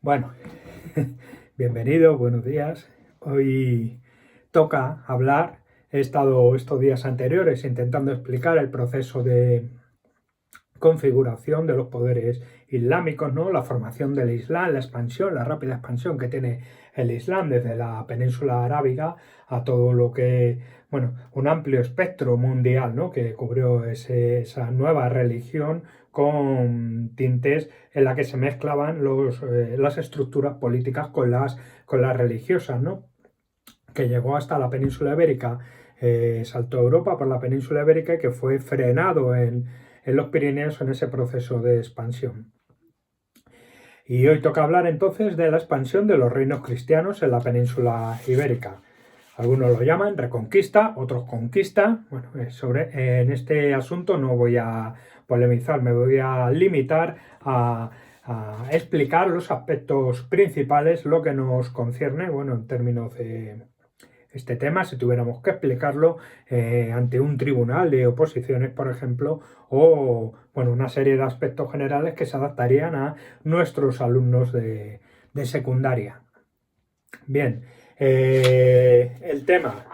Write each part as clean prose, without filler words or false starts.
Bueno, bienvenido, buenos días. Hoy toca hablar. He estado estos días anteriores intentando explicar el proceso de configuración de los poderes islámicos, ¿no? La formación del Islam, la expansión, la rápida expansión que tiene el Islam desde la península arábiga a todo lo que, bueno, un amplio espectro mundial, ¿no? Que cubrió esa nueva religión con tintes en la que se mezclaban las estructuras políticas con las religiosas, ¿no? Que llegó hasta la península ibérica, saltó a Europa por la península ibérica y que fue frenado en los Pirineos en ese proceso de expansión. Y hoy toca hablar entonces de la expansión de los reinos cristianos en la península ibérica. Algunos lo llaman reconquista, otros conquista. Bueno, en este asunto no voy a polemizar, me voy a limitar a explicar los aspectos principales, lo que nos concierne, bueno, en términos de este tema, si tuviéramos que explicarlo ante un tribunal de oposiciones, por ejemplo, o bueno, una serie de aspectos generales que se adaptarían a nuestros alumnos de secundaria. Bien, el tema,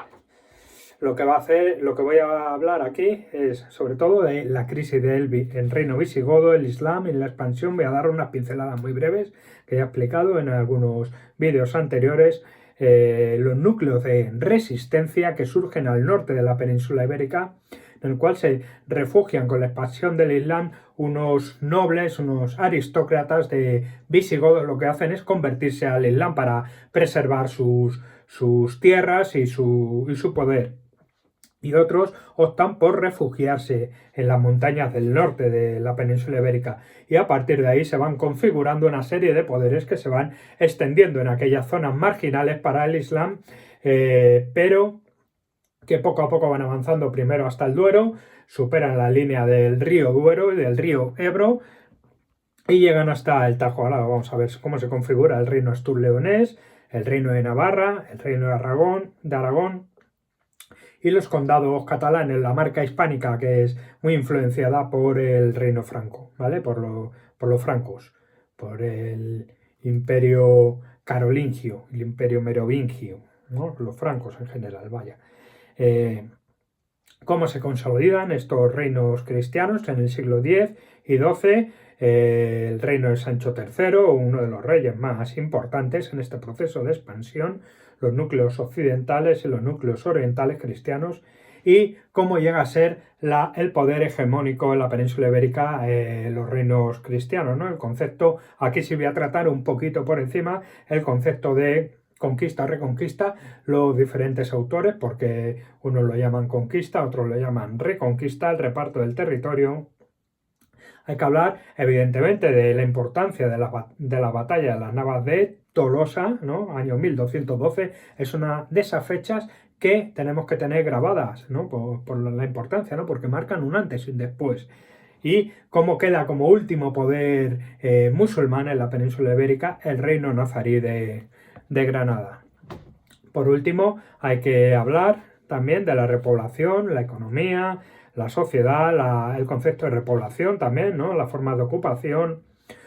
lo que voy a hablar aquí es sobre todo de la crisis del reino visigodo, el Islam y la expansión. Voy a dar unas pinceladas muy breves que ya he explicado en algunos vídeos anteriores. Los núcleos de resistencia que surgen al norte de la península ibérica, en el cual se refugian con la expansión del Islam unos nobles, unos aristócratas de visigodos. Lo que hacen es convertirse al Islam para preservar sus tierras y su poder. Y otros optan por refugiarse en las montañas del norte de la península ibérica, y a partir de ahí se van configurando una serie de poderes que se van extendiendo en aquellas zonas marginales para el Islam, pero que poco a poco van avanzando primero hasta el Duero, superan la línea del río Duero y del río Ebro y llegan hasta el Tajo. Ahora vamos a ver cómo se configura el reino astur-leonés, el reino de Navarra, el reino de Aragón y los condados catalanes, la marca hispánica, que es muy influenciada por el reino franco, ¿vale? Por los francos, por el imperio carolingio, el imperio merovingio, ¿no? Los francos en general, vaya. ¿Cómo se consolidan estos reinos cristianos en el siglo X y XII? El reino de Sancho III, uno de los reyes más importantes en este proceso de expansión, los núcleos occidentales y los núcleos orientales cristianos, y cómo llega a ser el poder hegemónico en la península ibérica, los reinos cristianos, ¿no? El concepto, aquí sí voy a tratar un poquito por encima, el concepto de conquista, reconquista, los diferentes autores, porque unos lo llaman conquista, otros lo llaman reconquista, el reparto del territorio. Hay que hablar, evidentemente, de la importancia de la batalla de las Navas de Tolosa, ¿no? Año 1212, es una de esas fechas que tenemos que tener grabadas, ¿no? Por la importancia, ¿no? Porque marcan un antes y un después. Y cómo queda como último poder musulmán en la península ibérica el reino nazarí de Granada. Por último, hay que hablar también de la repoblación, la economía, la sociedad, el concepto de repoblación también, ¿no? La forma de ocupación,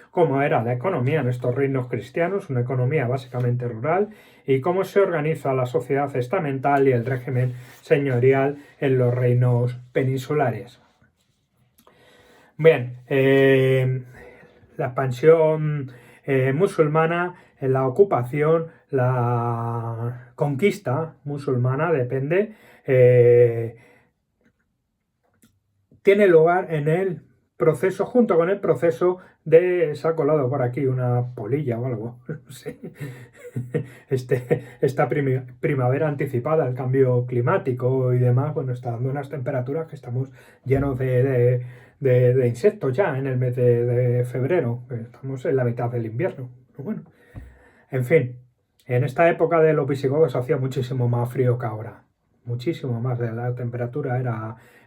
cómo era la economía en estos reinos cristianos, una economía básicamente rural, y cómo se organiza la sociedad estamental y el régimen señorial en los reinos peninsulares. Bien, la expansión musulmana, la ocupación, la conquista musulmana, depende, tiene lugar en el proceso, junto con el proceso de, se ha colado por aquí una polilla o algo, no sé, esta primavera anticipada, el cambio climático y demás, bueno, está dando unas temperaturas que estamos llenos de insectos ya en el mes de febrero, estamos en la mitad del invierno. Bueno, en fin, en esta época de los visigodos hacía muchísimo más frío que ahora, muchísimo más, la temperatura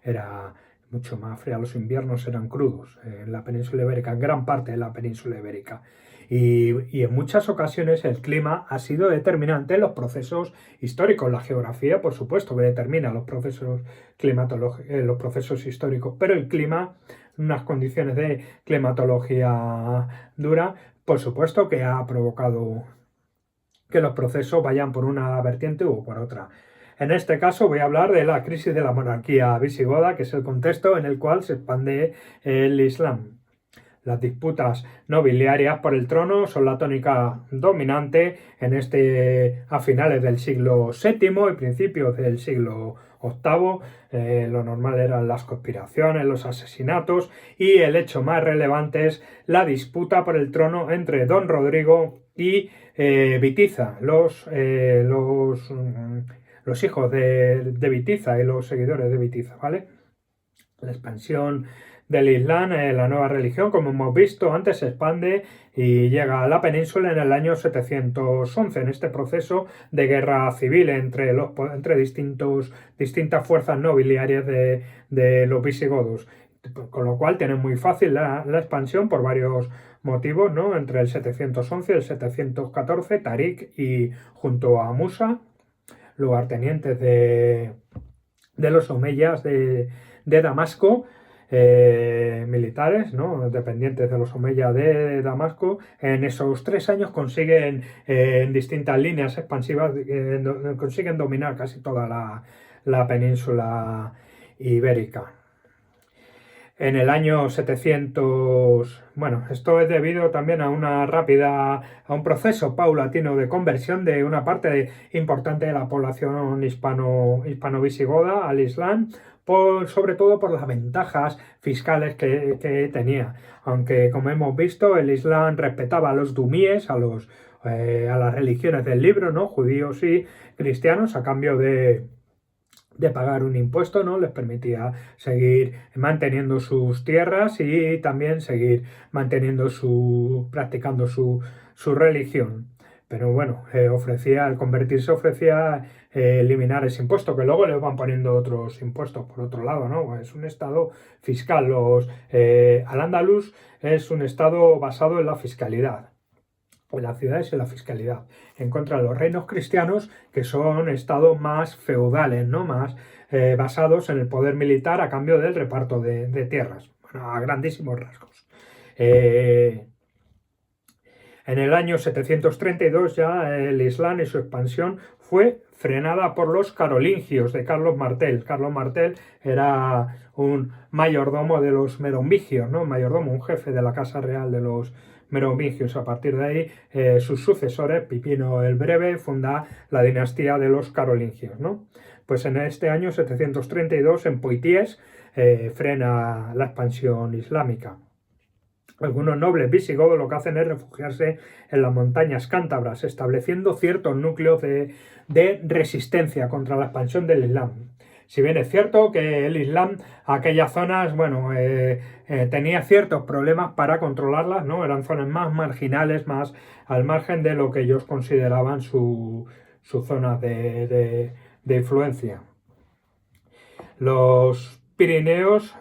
era mucho más fría, los inviernos eran crudos en la península ibérica, en gran parte de la península ibérica. Y en muchas ocasiones el clima ha sido determinante en los procesos históricos. La geografía, por supuesto, que determina los procesos climatológicos, los procesos históricos, pero el clima, unas condiciones de climatología dura, por supuesto que ha provocado que los procesos vayan por una vertiente u por otra. En este caso voy a hablar de la crisis de la monarquía visigoda, que es el contexto en el cual se expande el Islam. Las disputas nobiliarias por el trono son la tónica dominante a finales del siglo VII y principios del siglo VIII. Lo normal eran las conspiraciones, los asesinatos, y el hecho más relevante es la disputa por el trono entre Don Rodrigo y Witiza, los hijos de Witiza y los seguidores de Witiza, ¿vale? La expansión del Islam, la nueva religión, como hemos visto antes, se expande y llega a la península en el año 711, en este proceso de guerra civil entre distintas fuerzas nobiliarias de los visigodos. Con lo cual tiene muy fácil la expansión por varios motivos, ¿no? Entre el 711 y el 714, Tarik y junto a Musa, lugartenientes de los omeyas de Damasco, militares, ¿no? Dependientes de los omeyas de Damasco, en esos 3 años consiguen en distintas líneas expansivas, consiguen dominar casi toda la península ibérica. En el año 700, bueno, esto es debido también a un proceso paulatino de conversión de una parte importante de la población hispano-visigoda al Islam, sobre todo por las ventajas fiscales que tenía. Aunque, como hemos visto, el Islam respetaba a los dumíes, a las religiones del libro, ¿no? Judíos y cristianos, a cambio de pagar un impuesto, ¿no? Les permitía seguir manteniendo sus tierras y también seguir practicando su religión. Pero bueno, al convertirse ofrecía eliminar ese impuesto, que luego le van poniendo otros impuestos por otro lado, ¿no? Es un estado fiscal. Al-Ándalus es un estado basado en la fiscalidad, en las ciudades y en la fiscalidad, en contra de los reinos cristianos, que son estados más feudales, ¿no? Más basados en el poder militar a cambio del reparto de tierras, bueno, a grandísimos rasgos. En el año 732 ya el Islam y su expansión fue frenada por los carolingios de Carlos Martel. Carlos Martel era un mayordomo de los merovingios, ¿no? Un jefe de la Casa Real de los merovingios. A partir de ahí, sus sucesores, Pipino el Breve, funda la dinastía de los carolingios, ¿no? Pues en este año 732, en Poitiers, frena la expansión islámica. Algunos nobles visigodos lo que hacen es refugiarse en las montañas cántabras, estableciendo ciertos núcleos de resistencia contra la expansión del Islam. Si bien es cierto que el Islam, aquellas zonas, bueno, tenía ciertos problemas para controlarlas, ¿no? Eran zonas más marginales, más al margen de lo que ellos consideraban su zona de influencia. Los Pirineos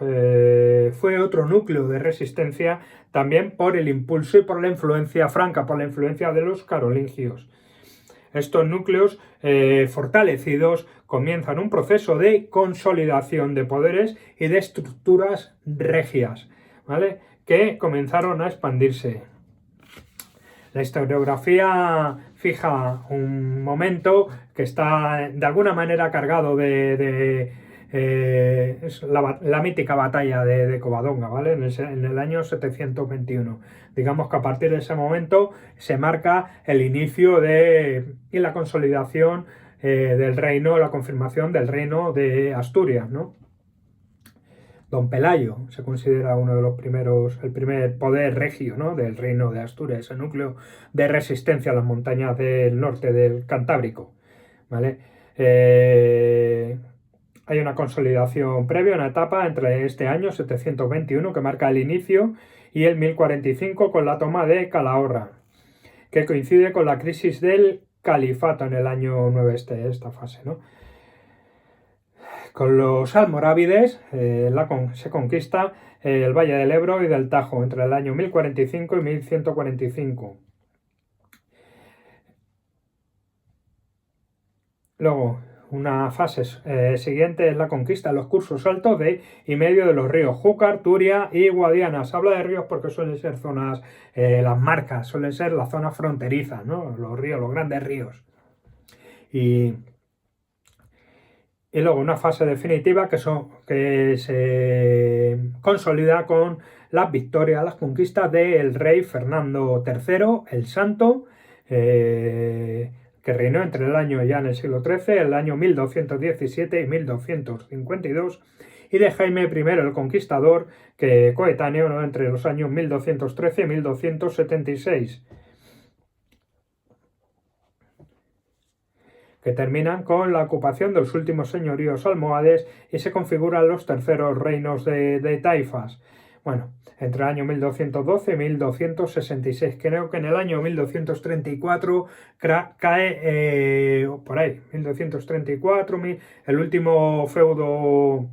fue otro núcleo de resistencia también por el impulso y por la influencia franca, por la influencia de los carolingios. Estos núcleos fortalecidos comienzan un proceso de consolidación de poderes y de estructuras regias, ¿vale? Que comenzaron a expandirse. La historiografía fija un momento que está de alguna manera cargado es la mítica batalla de Covadonga, ¿vale? En el año 721. Digamos que a partir de ese momento se marca el inicio y la consolidación del reino, la confirmación del reino de Asturias, ¿no? Don Pelayo se considera uno de los primeros, el primer poder regio, ¿no? Del reino de Asturias, ese núcleo de resistencia a las montañas del norte del Cantábrico, ¿vale? Hay una consolidación previa, una etapa entre este año 721 que marca el inicio y el 1045 con la toma de Calahorra, que coincide con la crisis del califato en el año 9, esta fase, ¿no? Con los almorávides se conquista el Valle del Ebro y del Tajo entre el año 1045 y 1145. Luego, Una fase siguiente es la conquista de los cursos altos de y medio de los ríos Júcar, Turia y Guadiana. Se habla de ríos porque suelen ser zonas, las marcas, suelen ser las zonas fronterizas, ¿no? Los ríos, los grandes ríos. Y luego una fase definitiva que se consolida con las victorias, las conquistas del rey Fernando III, el Santo, que reinó entre el año ya en el siglo XIII, el año 1217 y 1252, y de Jaime I el Conquistador, que coetáneo, ¿no?, entre los años 1213 y 1276. Que terminan con la ocupación de los últimos señoríos almohades y se configuran los terceros reinos de taifas. Bueno, entre el año 1212 y 1266. Creo que en el año 1234 cae, por ahí, 1234, el último feudo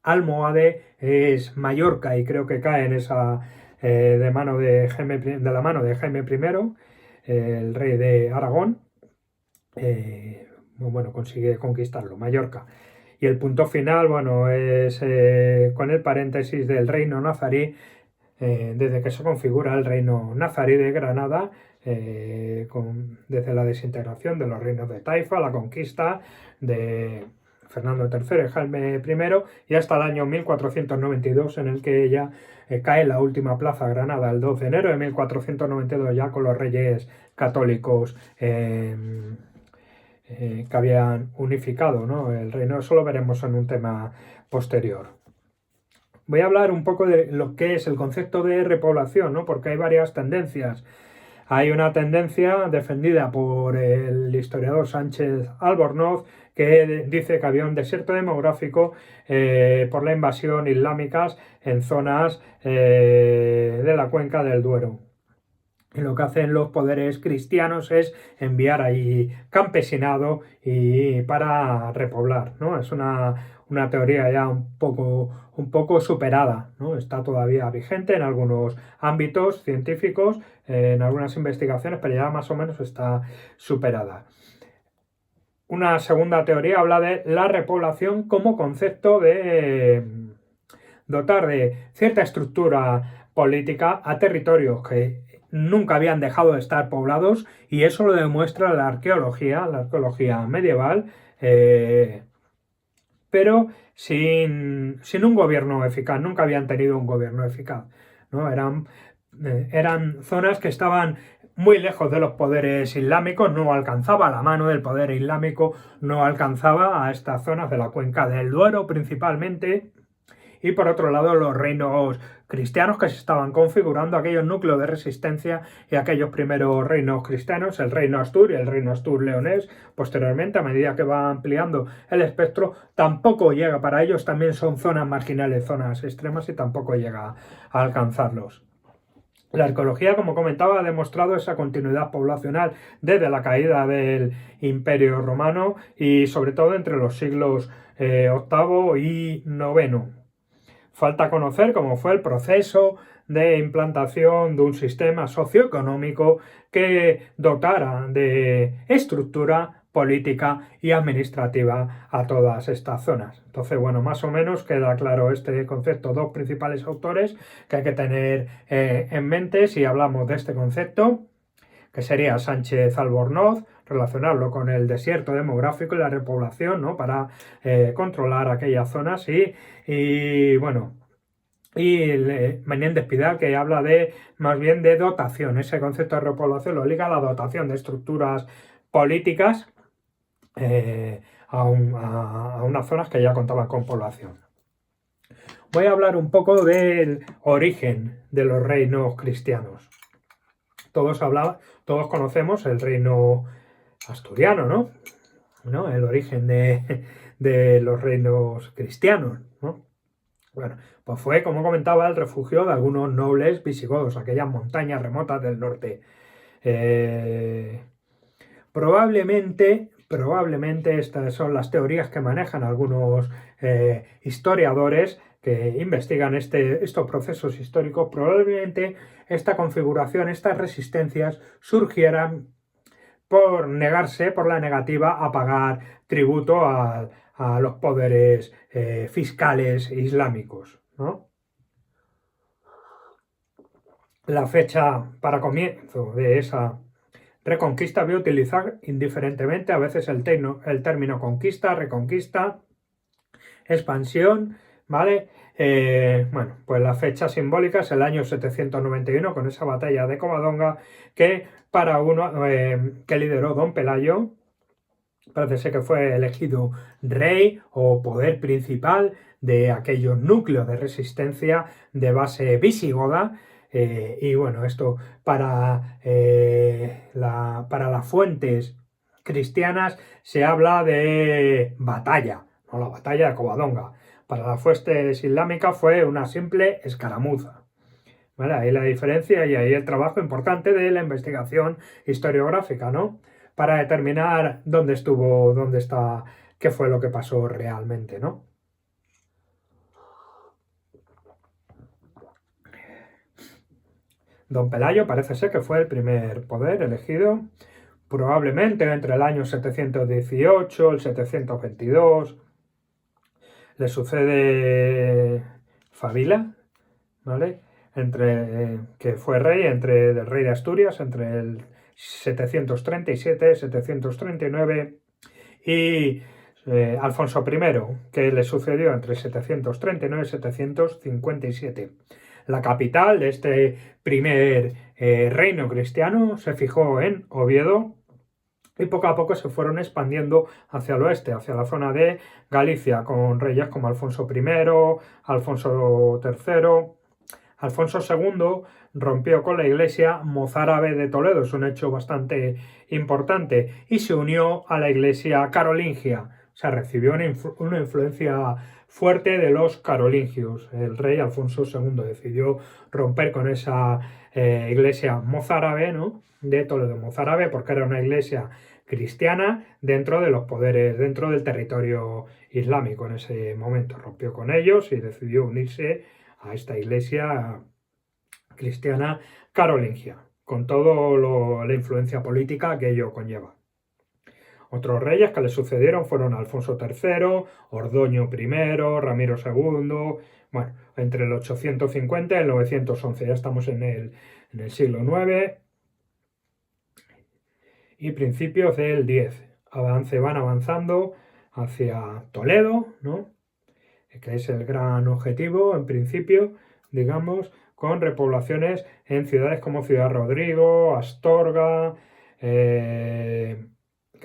almohade es Mallorca y creo que cae en esa, de la mano de Jaime I, el rey de Aragón. Bueno, consigue conquistarlo, Mallorca. Y el punto final, bueno, es con el paréntesis del reino nazarí, desde que se configura el reino nazarí de Granada, desde la desintegración de los reinos de Taifa, la conquista de Fernando III y Jaime I, y hasta el año 1492, en el que ya cae la última plaza Granada, el 2 de enero de 1492, ya con los reyes católicos que habían unificado, ¿no?, el reino. Eso lo veremos en un tema posterior. Voy a hablar un poco de lo que es el concepto de repoblación, ¿no?, porque hay varias tendencias. Hay una tendencia defendida por el historiador Sánchez Albornoz, que dice que había un desierto demográfico por la invasión islámica en zonas de la cuenca del Duero. Y lo que hacen los poderes cristianos es enviar ahí campesinado y para repoblar, ¿no? Es una teoría ya un poco superada, ¿no? Está todavía vigente en algunos ámbitos científicos, en algunas investigaciones, pero ya más o menos está superada. Una segunda teoría habla de la repoblación como concepto de dotar de cierta estructura política a territorios que nunca habían dejado de estar poblados, y eso lo demuestra la arqueología medieval, pero sin un gobierno eficaz. Nunca habían tenido un gobierno eficaz, ¿no? Eran zonas que estaban muy lejos de los poderes islámicos, no alcanzaba la mano del poder islámico, no alcanzaba a estas zonas de la cuenca del Duero principalmente. Y por otro lado, los reinos cristianos que se estaban configurando, aquellos núcleos de resistencia y aquellos primeros reinos cristianos, el reino Astur y el reino Astur leonés. Posteriormente, a medida que va ampliando el espectro, tampoco llega, para ellos también son zonas marginales, zonas extremas, y tampoco llega a alcanzarlos. La arqueología, como comentaba, ha demostrado esa continuidad poblacional desde la caída del Imperio Romano y sobre todo entre los siglos VIII y IX. Falta conocer cómo fue el proceso de implantación de un sistema socioeconómico que dotara de estructura política y administrativa a todas estas zonas. Entonces, bueno, más o menos queda claro este concepto. Dos principales autores que hay que tener en mente si hablamos de este concepto, que sería Sánchez Albornoz, relacionarlo con el desierto demográfico y la repoblación, ¿no?, para controlar aquellas zonas, y bueno, y Menéndez Pidal, que habla más bien de dotación. Ese concepto de repoblación lo liga a la dotación de estructuras políticas a unas zonas que ya contaban con población. Voy a hablar un poco del origen de los reinos cristianos. Todos conocemos el reino asturiano, ¿no? El origen de los reinos cristianos, ¿no? Bueno, pues fue, como comentaba, el refugio de algunos nobles visigodos, aquellas montañas remotas del norte. Probablemente estas son las teorías que manejan algunos historiadores que investigan estos procesos históricos. Probablemente esta configuración, estas resistencias surgieran por negarse, por la negativa a pagar tributo a los poderes fiscales islámicos, ¿no? La fecha para comienzo de esa reconquista voy a utilizar indiferentemente a veces el término conquista, reconquista, expansión, ¿vale? Bueno, pues la fecha simbólica es el año 791 con esa batalla de Covadonga que que lideró Don Pelayo. Parece ser que fue elegido rey o poder principal de aquellos núcleos de resistencia de base visigoda. Y bueno, esto para las fuentes cristianas se habla de batalla, no la batalla de Covadonga. Para las fuentes islámicas fue una simple escaramuza. ¿Vale? Ahí la diferencia y ahí el trabajo importante de la investigación historiográfica, ¿no? Para determinar dónde estuvo, dónde está, qué fue lo que pasó realmente, ¿no? Don Pelayo parece ser que fue el primer poder elegido, probablemente entre el año 718 y el 722. Le sucede Fabila, ¿vale? Que fue del rey de Asturias entre el 737 y 739 y Alfonso I, que le sucedió entre 739 y 757. La capital de este primer reino cristiano se fijó en Oviedo y poco a poco se fueron expandiendo hacia el oeste, hacia la zona de Galicia, con reyes como Alfonso I, Alfonso III. Alfonso II rompió con la iglesia mozárabe de Toledo, es un hecho bastante importante, y se unió a la iglesia carolingia. O sea, recibió una influencia fuerte de los carolingios. El rey Alfonso II decidió romper con esa iglesia mozárabe, ¿no? De Toledo, mozárabe, porque era una iglesia cristiana dentro de los poderes, dentro del territorio islámico en ese momento. Rompió con ellos y decidió unirse a esta iglesia cristiana carolingia, con toda la influencia política que ello conlleva. Otros reyes que le sucedieron fueron Alfonso III, Ordoño I, Ramiro II, bueno, entre el 850 y el 911, ya estamos en el siglo IX y principios del X. Van avanzando hacia Toledo, ¿no? Que es el gran objetivo, en principio, digamos, con repoblaciones en ciudades como Ciudad Rodrigo, Astorga, que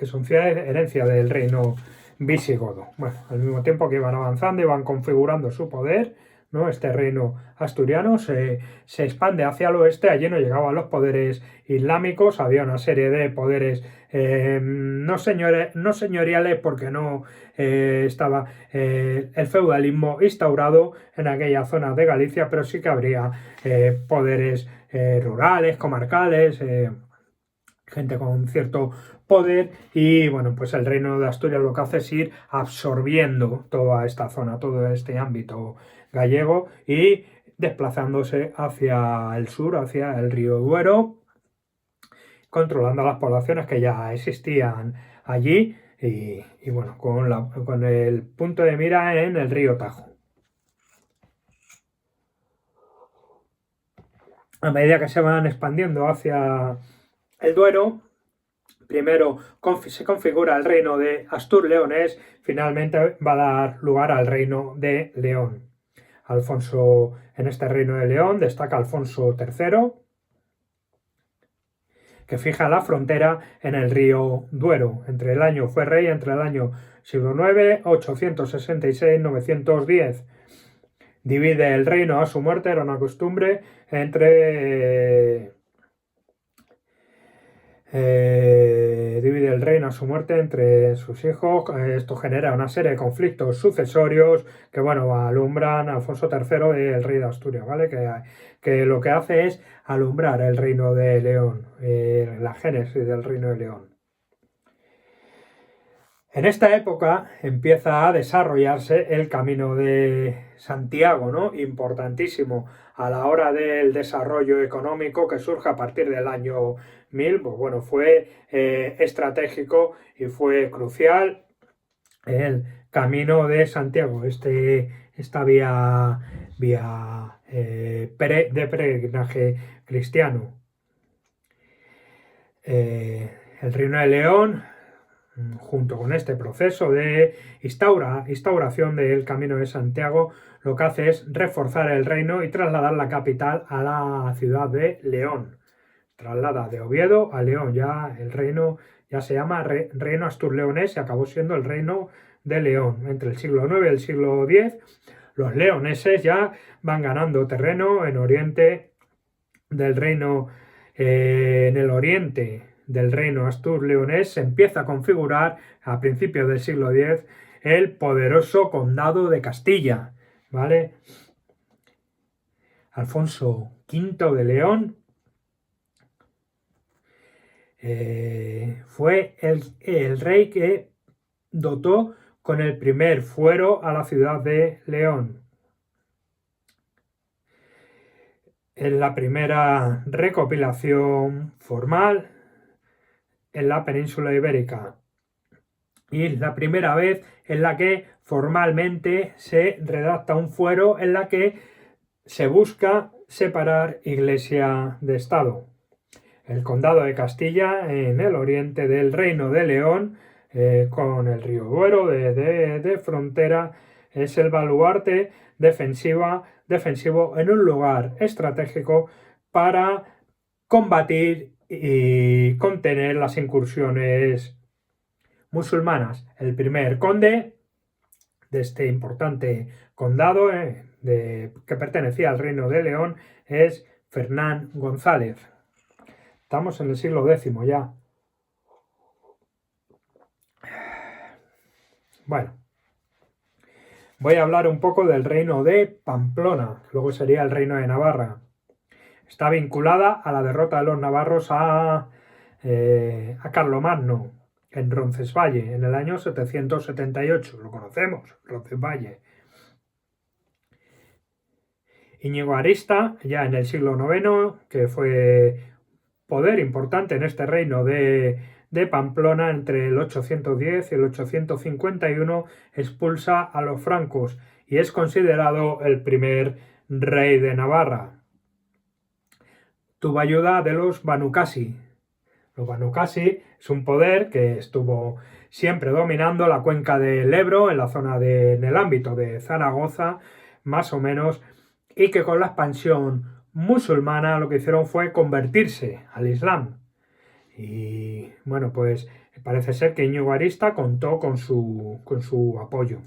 son ciudades de herencia del reino visigodo. Bueno, al mismo tiempo que iban avanzando, iban configurando su poder, ¿no? Este reino asturiano se expande hacia el oeste, allí no llegaban los poderes islámicos, había una serie de poderes no señoriales porque no estaba el feudalismo instaurado en aquella zona de Galicia, pero sí que habría poderes rurales, comarcales, gente con cierto poder y bueno, pues el reino de Asturias lo que hace es ir absorbiendo toda esta zona, todo este ámbito gallego y desplazándose hacia el sur, hacia el río Duero, controlando las poblaciones que ya existían allí y bueno, con el punto de mira en el río Tajo. A medida que se van expandiendo hacia el Duero, primero se configura el reino de Astur-Leonés, finalmente va a dar lugar al reino de León. En este reino de León destaca Alfonso III, que fija la frontera en el río Duero. Fue rey entre el año siglo IX, 866, 910. Divide el reino a su muerte, era una costumbre divide el reino a su muerte entre sus hijos. Esto genera una serie de conflictos sucesorios que, bueno, alumbran a Alfonso III, el rey de Asturias, ¿vale? Que lo que hace es alumbrar el reino de León, la génesis del reino de León. En esta época empieza a desarrollarse el Camino de Santiago, ¿no? Importantísimo a la hora del desarrollo económico que surge a partir del año 1000, pues bueno, fue estratégico y fue crucial el Camino de Santiago, esta vía de peregrinaje cristiano. El Reino de León, junto con este proceso de instauración del Camino de Santiago, lo que hace es reforzar el reino y trasladar la capital a la ciudad de León. Traslada de Oviedo a León, ya el reino ya se llama Reino Astur-Leonés y acabó siendo el Reino de León. Entre el siglo IX y el siglo X, los leoneses ya van ganando terreno en oriente del reino, en el oriente del reino Astur-Leonés se empieza a configurar a principios del siglo X el poderoso condado de Castilla, ¿vale? Alfonso V de León fue el rey que dotó con el primer fuero a la ciudad de León. En la primera recopilación formal en la península ibérica y es la primera vez en la que formalmente se redacta un fuero en la que se busca separar Iglesia de Estado. El condado de Castilla, en el oriente del Reino de León, con el río Duero de frontera, es el baluarte defensivo en un lugar estratégico para combatir y contener las incursiones musulmanas. El primer conde de este importante condado que pertenecía al Reino de León es Fernán González. Estamos en el siglo X ya. Bueno, voy a hablar un poco del reino de Pamplona, luego sería el reino de Navarra. Está vinculada a la derrota de los navarros a Carlomagno en Roncesvalles en el año 778. Lo conocemos, Roncesvalles. Íñigo Arista, ya en el siglo IX, que fue poder importante en este reino de Pamplona entre el 810 y el 851, expulsa a los francos y es considerado el primer rey de Navarra. Tuvo ayuda de los Banukasi. Los Banukasi es un poder que estuvo siempre dominando la cuenca del Ebro en la zona en el ámbito de Zaragoza, más o menos, y que con la expansión musulmana lo que hicieron fue convertirse al Islam. Y bueno, pues parece ser que Íñigo Arista contó con su apoyo.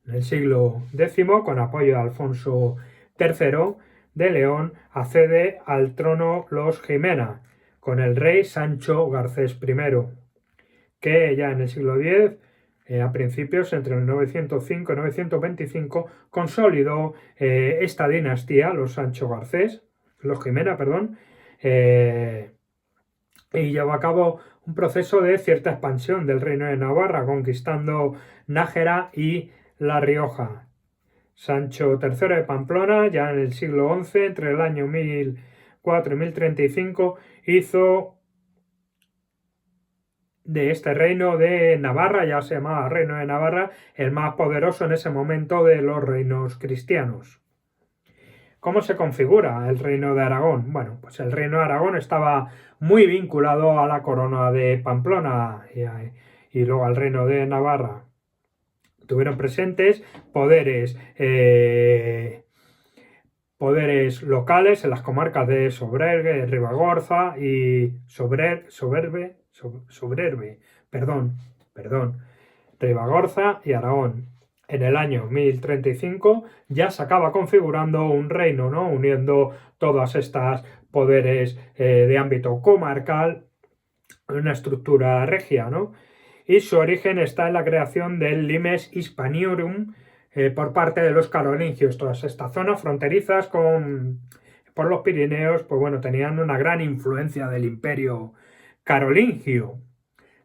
En el siglo X, con apoyo de Alfonso III de León, accede al trono los Jimena, con el rey Sancho Garcés I, que ya en el siglo X, a principios, entre el 905 y 925, consolidó esta dinastía, los Sancho Garcés, los Jimena, perdón, y llevó a cabo un proceso de cierta expansión del reino de Navarra, conquistando Nájera y La Rioja. Sancho III de Pamplona, ya en el siglo XI, entre el año 1004 y 1035, hizo de este reino de Navarra, ya se llamaba Reino de Navarra, el más poderoso en ese momento de los reinos cristianos. ¿Cómo se configura el reino de Aragón? Bueno, pues el reino de Aragón estaba muy vinculado a la corona de Pamplona y luego al reino de Navarra. Tuvieron presentes poderes locales en las comarcas de Sobrerbe, Ribagorza y Ribagorza y Aragón. En el año 1035 ya se acaba configurando un reino, ¿no? Uniendo todas estas poderes de ámbito comarcal en una estructura regia, ¿no? Y su origen está en la creación del Limes Hispaniorum por parte de los carolingios. Todas estas zonas fronterizas por los Pirineos, pues bueno, tenían una gran influencia del imperio carolingio.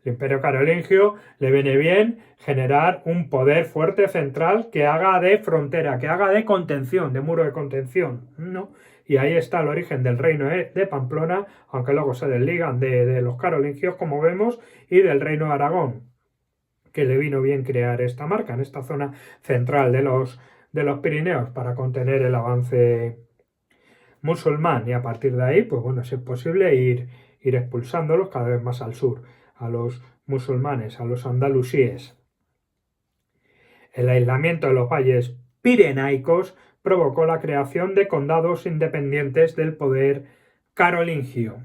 El imperio carolingio le viene bien generar un poder fuerte central que haga de frontera, que haga de contención, de muro de contención, ¿no? Y ahí está el origen del reino de Pamplona, aunque luego se desligan de los carolingios, como vemos, y del reino de Aragón, que le vino bien crear esta marca en esta zona central de los Pirineos para contener el avance musulmán, y a partir de ahí, pues bueno, si es posible ir expulsándolos cada vez más al sur, a los musulmanes, a los andalusíes. El aislamiento de los valles pirenaicos provocó la creación de condados independientes del poder carolingio.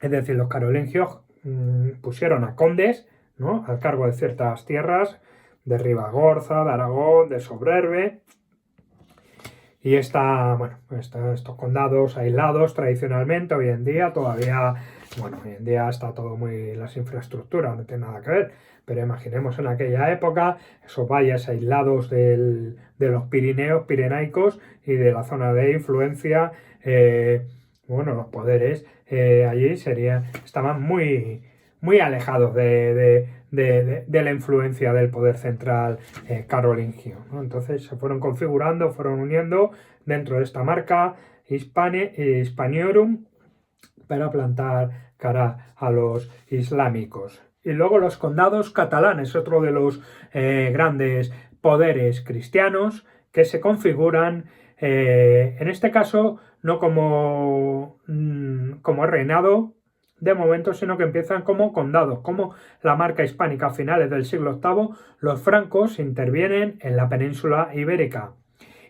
Es decir, los carolingios pusieron a condes, ¿no?, al cargo de ciertas tierras, de Ribagorza, de Aragón, de Sobrerbe. Y estos condados aislados tradicionalmente, hoy en día todavía, hoy en día está todo muy, las infraestructuras no tiene nada que ver, pero imaginemos en aquella época esos valles aislados de los Pirineos, pirenaicos y de la zona de influencia, los poderes allí estaban muy, muy alejados de la influencia del poder central carolingio, ¿no? Entonces se fueron configurando, fueron uniendo dentro de esta marca Hispaniorum para plantar cara a los islámicos. Y luego los condados catalanes, otro de los grandes poderes cristianos que se configuran, en este caso no como reinado de momento, sino que empiezan como condados, como la marca hispánica. A finales del siglo VIII, los francos intervienen en la península ibérica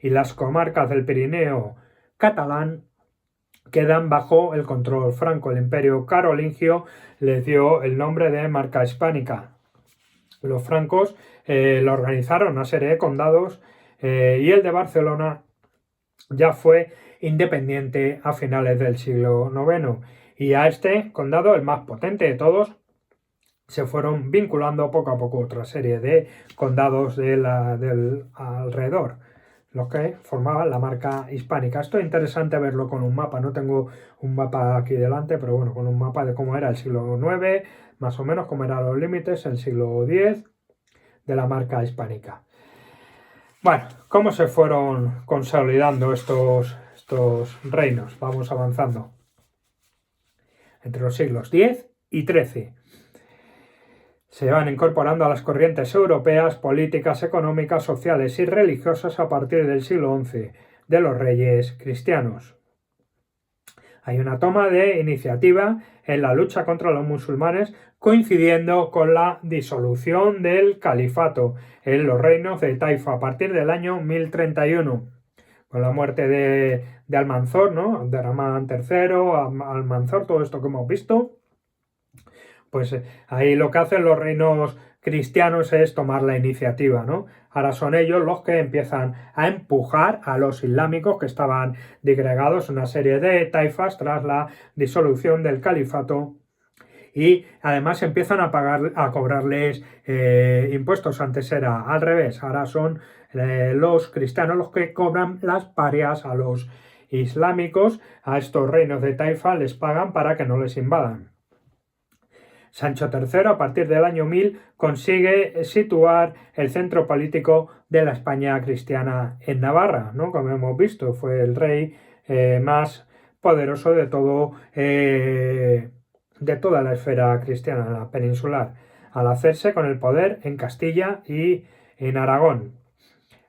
y las comarcas del Pirineo catalán quedan bajo el control franco. El imperio carolingio les dio el nombre de marca hispánica. Los francos lo organizaron una serie de condados y el de Barcelona ya fue independiente a finales del siglo IX. Y a este condado, el más potente de todos, se fueron vinculando poco a poco otra serie de condados del alrededor, los que formaban la marca hispánica. Esto es interesante verlo con un mapa. No tengo un mapa aquí delante, pero bueno, con un mapa de cómo era el siglo IX, más o menos cómo eran los límites, el siglo X de la marca hispánica. Bueno, ¿cómo se fueron consolidando estos reinos? Vamos avanzando. Entre los siglos X y XIII se van incorporando a las corrientes europeas, políticas, económicas, sociales y religiosas a partir del siglo XI de los reyes cristianos. Hay una toma de iniciativa en la lucha contra los musulmanes, coincidiendo con la disolución del califato en los reinos de Taifa a partir del año 1031. Con la muerte de Almanzor, ¿no?, de Ramán III, Almanzor, todo esto que hemos visto, pues ahí lo que hacen los reinos cristianos es tomar la iniciativa, ¿no? Ahora son ellos los que empiezan a empujar a los islámicos que estaban disgregados en una serie de taifas tras la disolución del califato, y además empiezan a cobrarles impuestos. Antes era al revés, ahora son los cristianos los que cobran las parias a los islámicos. A estos reinos de taifa les pagan para que no les invadan. Sancho III, a partir del año 1000, consigue situar el centro político de la España cristiana en Navarra, ¿no? Como hemos visto, fue el rey más poderoso de toda la esfera cristiana, la peninsular, al hacerse con el poder en Castilla y en Aragón.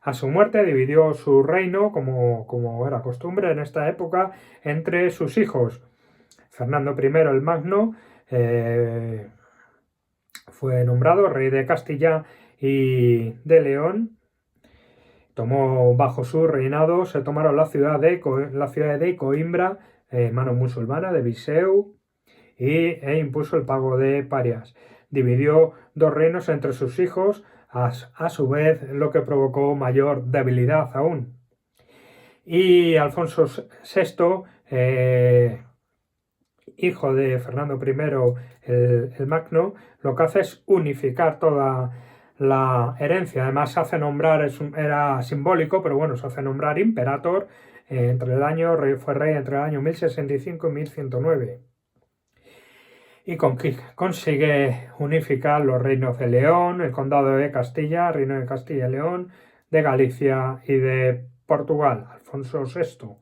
A su muerte dividió su reino, como era costumbre en esta época, entre sus hijos. Fernando I el Magno fue nombrado rey de Castilla y de León. Tomó bajo su reinado, se tomaron la ciudad de Coimbra, mano musulmana, de Viseu, e impuso el pago de parias. Dividió dos reinos entre sus hijos, a su vez, lo que provocó mayor debilidad aún. Y Alfonso VI, hijo de Fernando I el Magno, lo que hace es unificar toda la herencia. Además se hace nombrar, era simbólico, pero bueno, se hace nombrar imperator fue rey entre el año 1065 y 1109. y consigue unificar los reinos de León, el condado de Castilla, reino de Castilla y León, de Galicia y de Portugal, Alfonso VI,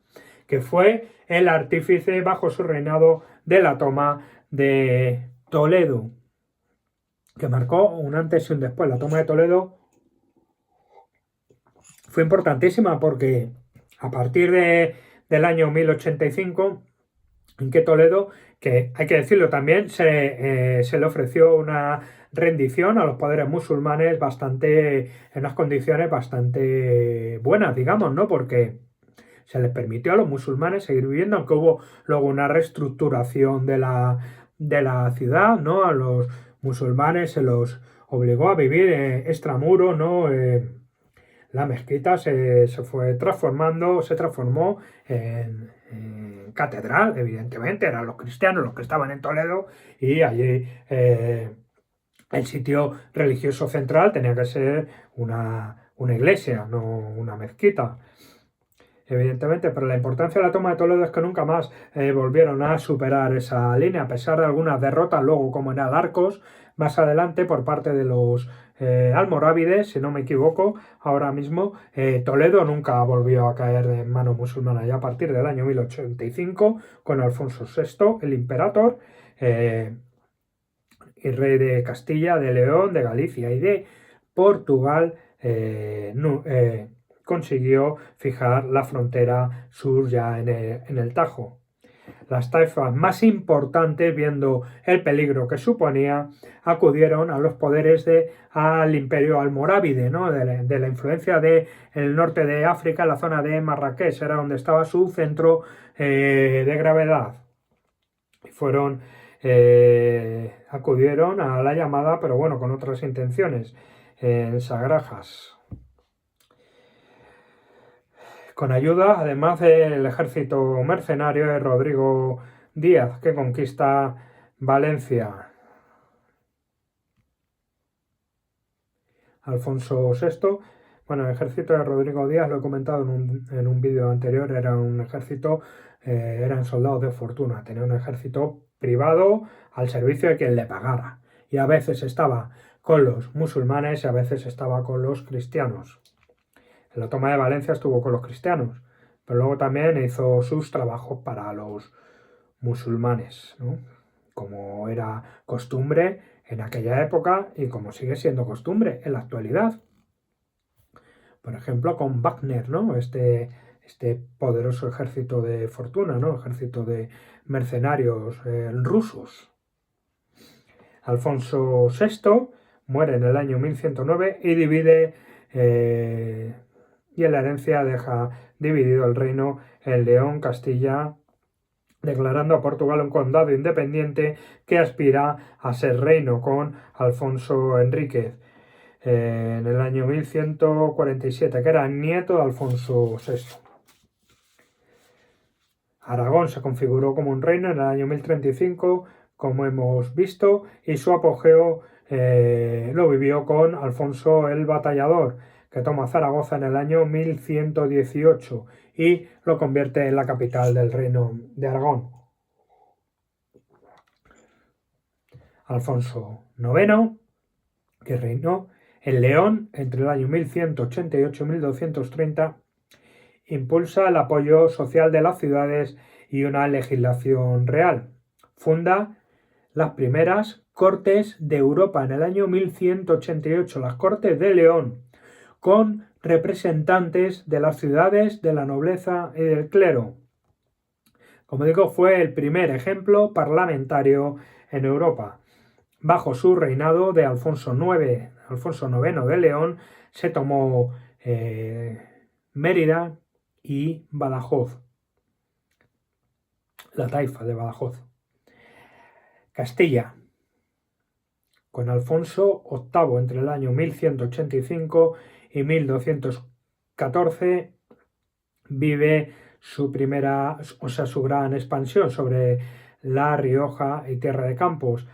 que fue el artífice bajo su reinado de la toma de Toledo, que marcó un antes y un después. La toma de Toledo fue importantísima porque a partir del año 1085, en que Toledo, que hay que decirlo también, se le ofreció una rendición a los poderes musulmanes en unas condiciones bastante buenas, digamos, ¿no? Porque se les permitió a los musulmanes seguir viviendo, aunque hubo luego una reestructuración de la ciudad, ¿no? A los musulmanes se los obligó a vivir extramuro, ¿no? La mezquita se transformó en catedral, evidentemente, eran los cristianos los que estaban en Toledo y allí el sitio religioso central tenía que ser una iglesia, no una mezquita. Evidentemente, pero la importancia de la toma de Toledo es que nunca más volvieron a superar esa línea, a pesar de algunas derrotas, luego como en Alarcos, más adelante por parte de los almorávides, si no me equivoco, ahora mismo Toledo nunca volvió a caer en manos musulmanas, ya a partir del año 1085, con Alfonso VI, el imperator, y rey de Castilla, de León, de Galicia y de Portugal, consiguió fijar la frontera sur ya en el Tajo. Las taifas más importantes, viendo el peligro que suponía, acudieron a los poderes al imperio almorávide, ¿no? de la influencia del norte de África, la zona de Marrakech, era donde estaba su centro de gravedad. Acudieron a la llamada, pero bueno, con otras intenciones, en Sagrajas. Con ayuda, además del ejército mercenario de Rodrigo Díaz, que conquista Valencia. Alfonso VI, bueno, el ejército de Rodrigo Díaz, lo he comentado en un vídeo anterior, era un ejército, eran soldados de fortuna, tenía un ejército privado al servicio de quien le pagara. Y a veces estaba con los musulmanes y a veces estaba con los cristianos. En la toma de Valencia estuvo con los cristianos, pero luego también hizo sus trabajos para los musulmanes, ¿no? Como era costumbre en aquella época y como sigue siendo costumbre en la actualidad. Por ejemplo, con Wagner, ¿no? Este poderoso ejército de fortuna, ¿no? Ejército de mercenarios rusos. Alfonso VI muere en el año 1109 y divide y en la herencia deja dividido el reino en León, Castilla, declarando a Portugal un condado independiente que aspira a ser reino con Alfonso Enríquez en el año 1147, que era nieto de Alfonso VI. Aragón se configuró como un reino en el año 1035, como hemos visto, y su apogeo lo vivió con Alfonso el Batallador, que toma Zaragoza en el año 1118 y lo convierte en la capital del reino de Aragón. Alfonso IX, que reinó en León entre el año 1188 y 1230, impulsa el apoyo social de las ciudades y una legislación real. Funda las primeras Cortes de Europa en el año 1188, las Cortes de León, con representantes de las ciudades, de la nobleza y del clero. Como digo, fue el primer ejemplo parlamentario en Europa. Bajo su reinado de Alfonso IX de León, se tomó Mérida y Badajoz, la taifa de Badajoz. Castilla, con Alfonso VIII entre el año 1185 y 1214, vive su gran expansión sobre La Rioja y Tierra de Campos.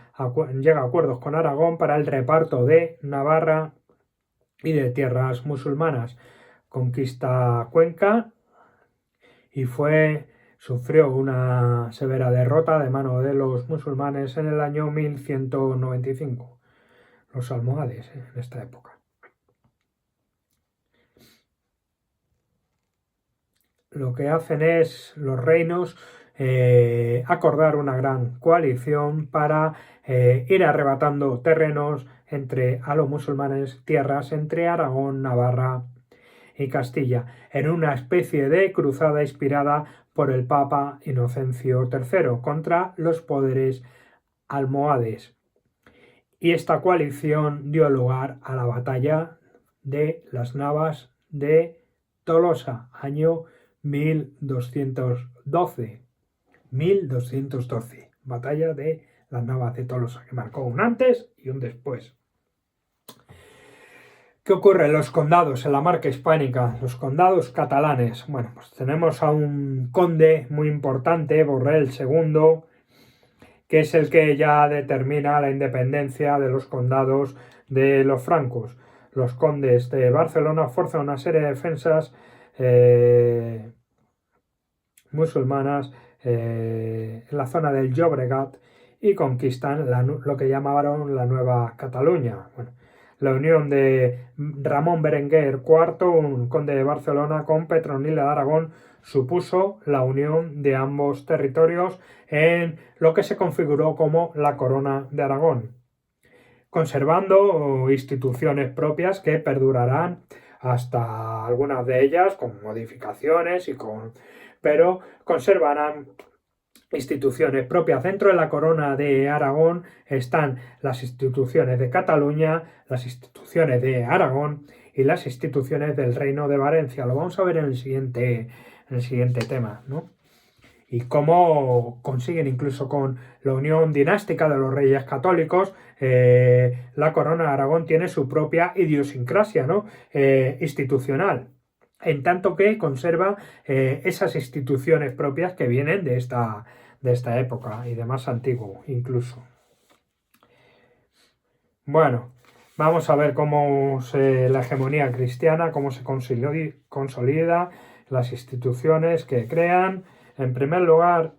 Llega a acuerdos con Aragón para el reparto de Navarra y de tierras musulmanas. Conquista Cuenca y fue sufrió una severa derrota de mano de los musulmanes en el año 1195, los almohades en esta época. Lo que hacen es los reinos acordar una gran coalición para ir arrebatando terrenos a los musulmanes, tierras entre Aragón, Navarra y Castilla, en una especie de cruzada inspirada por el Papa Inocencio III contra los poderes almohades. Y esta coalición dio lugar a la batalla de las Navas de Tolosa, año 1212. Batalla de las Navas de Tolosa, que marcó un antes y un después. ¿Qué ocurre en los condados, en la marca hispánica, los condados catalanes? Bueno, pues tenemos a un conde muy importante, Borrell II, que es el que ya determina la independencia de los condados de los francos. Los condes de Barcelona forzan una serie de defensas musulmanas en la zona del Llobregat y conquistan lo que llamaron la Nueva Cataluña. Bueno, la unión de Ramón Berenguer IV, un conde de Barcelona, con Petronila de Aragón supuso la unión de ambos territorios en lo que se configuró como la Corona de Aragón, conservando instituciones propias que perdurarán hasta algunas de ellas con modificaciones pero conservarán instituciones propias. Dentro de la Corona de Aragón están las instituciones de Cataluña, las instituciones de Aragón y las instituciones del Reino de Valencia. Lo vamos a ver en el siguiente tema, ¿no? Y cómo consiguen, incluso con la unión dinástica de los reyes católicos, la Corona de Aragón tiene su propia idiosincrasia, ¿no? Institucional, en tanto que conserva esas instituciones propias que vienen de esta época y de más antiguo incluso. Bueno, vamos a ver cómo la hegemonía cristiana, cómo se consolida, las instituciones que crean. En primer lugar,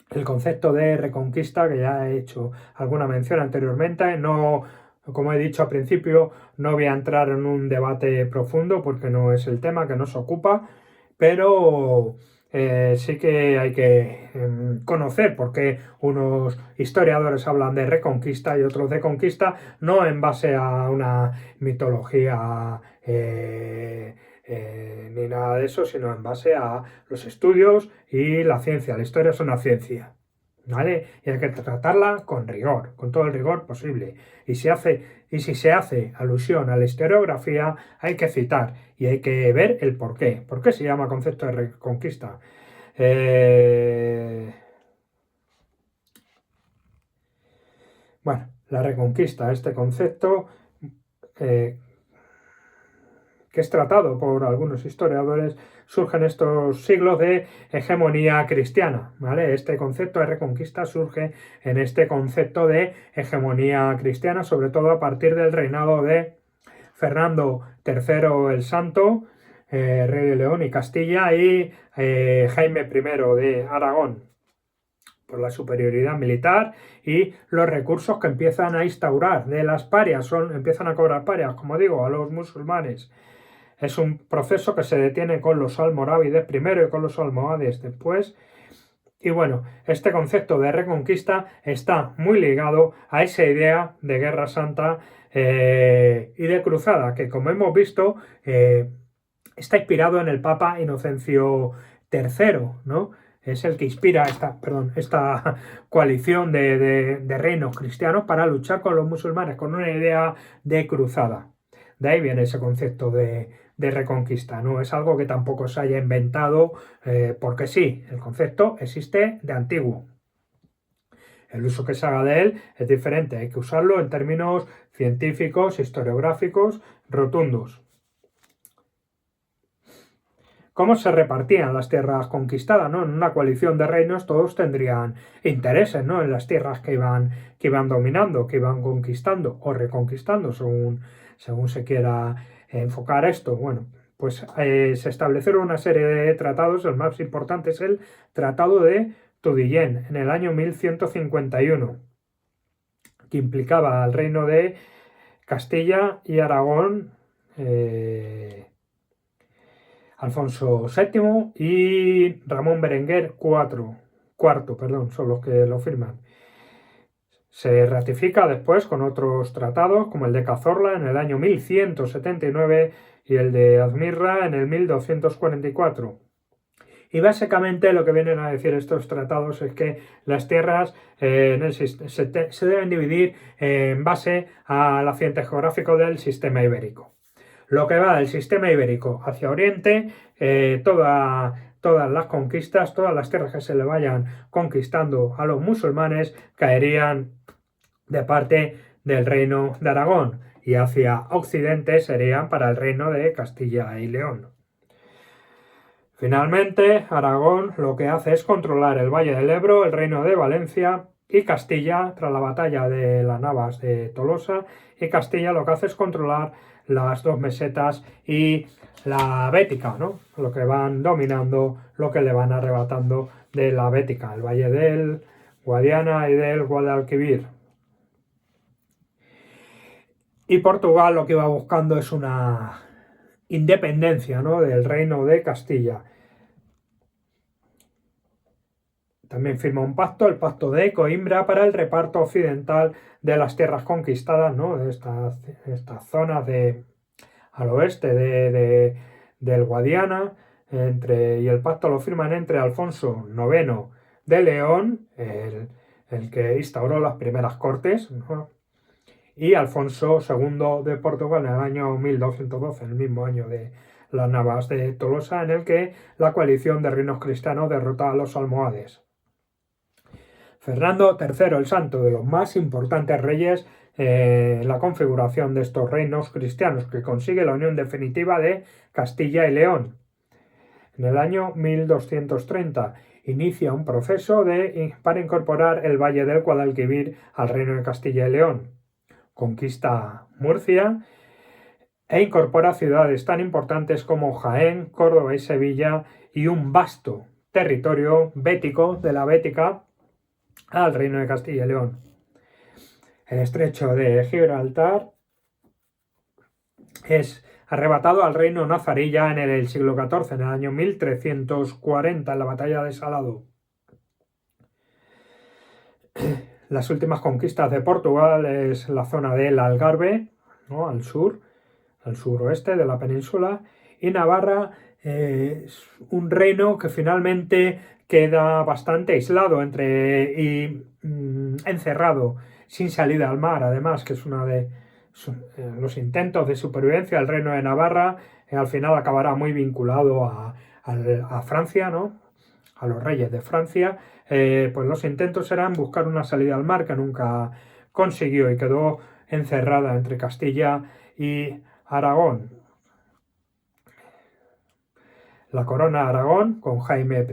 el concepto de reconquista, que ya he hecho alguna mención anteriormente. No, como he dicho al principio, no voy a entrar en un debate profundo porque no es el tema que nos ocupa, pero sí que hay que conocer por qué unos historiadores hablan de reconquista y otros de conquista, no en base a una mitología ni nada de eso, sino en base a los estudios y la ciencia. La historia es una ciencia, ¿vale? Y hay que tratarla con rigor, con todo el rigor posible. Y si se hace alusión a la historiografía, hay que citar y hay que ver el porqué. ¿Por qué se llama concepto de reconquista? Bueno, la reconquista, este concepto que es tratado por algunos historiadores, surge en estos siglos de hegemonía cristiana, ¿vale? Este concepto de reconquista surge en este concepto de hegemonía cristiana, sobre todo a partir del reinado de Fernando III el Santo, rey de León y Castilla, y Jaime I de Aragón, por la superioridad militar y los recursos que empiezan a instaurar de las parias, empiezan a cobrar parias, como digo, a los musulmanes. Es un proceso que se detiene con los almorávides primero y con los almohades después. Y bueno, este concepto de reconquista está muy ligado a esa idea de Guerra Santa y de cruzada, que como hemos visto está inspirado en el Papa Inocencio III, ¿no? Es el que inspira esta coalición de reinos cristianos para luchar con los musulmanes, con una idea de cruzada. De ahí viene ese concepto de reconquista, no es algo que tampoco se haya inventado porque sí, el concepto existe de antiguo. El uso que se haga de él es diferente, hay que usarlo en términos científicos, historiográficos, rotundos. ¿Cómo se repartían las tierras conquistadas, ¿no? En una coalición de reinos todos tendrían intereses, ¿no? En las tierras que iban dominando, que iban conquistando o reconquistando, según se quiera enfocar esto. Bueno, pues se establecieron una serie de tratados. El más importante es el Tratado de Tudillén, en el año 1151, que implicaba al reino de Castilla y Aragón, Alfonso VII y Ramón Berenguer IV, son los que lo firman. Se ratifica después con otros tratados, como el de Cazorla en el año 1179 y el de Azmirra en el 1244. Y básicamente lo que vienen a decir estos tratados es que las tierras se deben dividir en base al accidente geográfico del sistema ibérico. Lo que va del sistema ibérico hacia Oriente, todas las conquistas, todas las tierras que se le vayan conquistando a los musulmanes caerían de parte del reino de Aragón, y hacia Occidente serían para el reino de Castilla y León. Finalmente, Aragón lo que hace es controlar el Valle del Ebro, el reino de Valencia y Castilla, tras la batalla de las Navas de Tolosa, y Castilla lo que hace es controlar las dos mesetas y la Bética, ¿no? Lo que van dominando, lo que le van arrebatando de la Bética, el Valle del Guadiana y del Guadalquivir. Y Portugal lo que iba buscando es una independencia, ¿no?, del reino de Castilla. También firma un pacto, el pacto de Coimbra, para el reparto occidental de las tierras conquistadas, ¿no?, de estas zonas al oeste del Guadiana, y el pacto lo firman entre Alfonso IX de León, el que instauró las primeras cortes, ¿no?, y Alfonso II de Portugal en el año 1212, el mismo año de las Navas de Tolosa, en el que la coalición de reinos cristianos derrota a los almohades. Fernando III el Santo, de los más importantes reyes en la configuración de estos reinos cristianos, que consigue la unión definitiva de Castilla y León. En el año 1230 inicia un proceso para incorporar el Valle del Guadalquivir al reino de Castilla y León. Conquista Murcia e incorpora ciudades tan importantes como Jaén, Córdoba y Sevilla, y un vasto territorio bético de la Bética al reino de Castilla y León. El estrecho de Gibraltar es arrebatado al reino nazarí ya en el siglo XIV, en el año 1340, en la batalla de Salado. Las últimas conquistas de Portugal es la zona del Algarve, ¿no?, al suroeste de la península, y Navarra es un reino que finalmente queda bastante aislado y encerrado, sin salida al mar. Además, que es uno de los intentos de supervivencia del reino de Navarra, al final acabará muy vinculado a Francia, ¿no?, a los reyes de Francia. Pues los intentos eran buscar una salida al mar, que nunca consiguió, y quedó encerrada entre Castilla y Aragón. La corona de Aragón, con Jaime I,